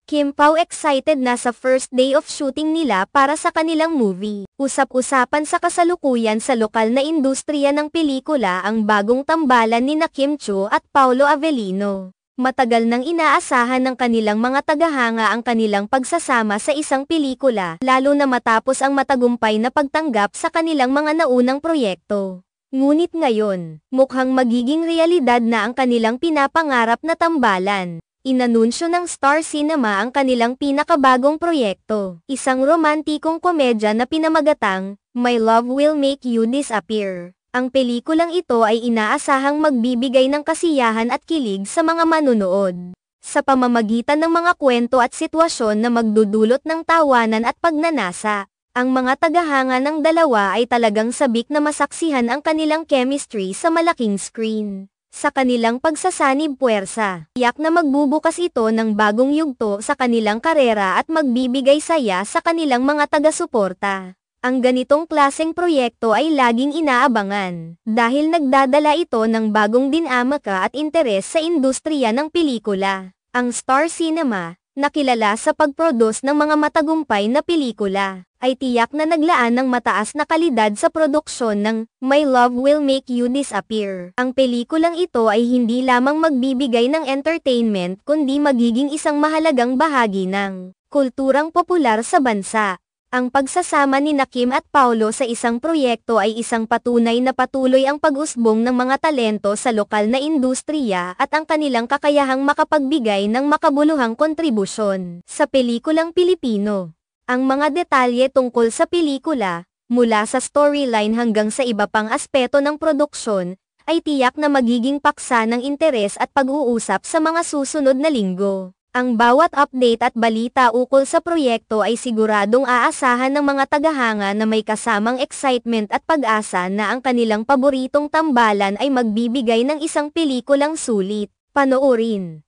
Kim Pao excited na sa first day of shooting nila para sa kanilang movie. Usap-usapan sa kasalukuyan sa lokal na industriya ng pelikula ang bagong tambalan ni Kim Chiu at Paolo Avellino. Matagal nang inaasahan ng kanilang mga tagahanga ang kanilang pagsasama sa isang pelikula, lalo na matapos ang matagumpay na pagtanggap sa kanilang mga naunang proyekto. Ngunit ngayon, mukhang magiging realidad na ang kanilang pinapangarap na tambalan. Inanunsyo ng Star Cinema ang kanilang pinakabagong proyekto, isang romantikong komedya na pinamagatang, My Love Will Make You Disappear. Ang pelikulang ito ay inaasahang magbibigay ng kasiyahan at kilig sa mga manunood, sa pamamagitan ng mga kwento at sitwasyon na magdudulot ng tawanan at pagnanasa. Ang mga tagahanga ng dalawa ay talagang sabik na masaksihan ang kanilang chemistry sa malaking screen. Sa kanilang pagsasanib puwersa, tiyak na magbubukas ito ng bagong yugto sa kanilang karera at magbibigay saya sa kanilang mga taga-suporta. Ang ganitong klaseng proyekto ay laging inaabangan, dahil nagdadala ito ng bagong dinamika at interes sa industriya ng pelikula. Ang Star Cinema, na kilala sa pag-produce ng mga matagumpay na pelikula, ay tiyak na naglaan ng mataas na kalidad sa produksyon ng My Love Will Make You Disappear. Ang pelikulang ito ay hindi lamang magbibigay ng entertainment kundi magiging isang mahalagang bahagi ng kulturang popular sa bansa. Ang pagsasama ni Kim at Paolo sa isang proyekto ay isang patunay na patuloy ang pag-usbong ng mga talento sa lokal na industriya at ang kanilang kakayahang makapagbigay ng makabuluhang kontribusyon sa pelikulang Pilipino. Ang mga detalye tungkol sa pelikula, mula sa storyline hanggang sa iba pang aspeto ng produksyon, ay tiyak na magiging paksa ng interes at pag-uusap sa mga susunod na linggo. Ang bawat update at balita ukol sa proyekto ay siguradong aasahan ng mga tagahanga na may kasamang excitement at pag-asa na ang kanilang paboritong tambalan ay magbibigay ng isang pelikulang sulit. Panoorin.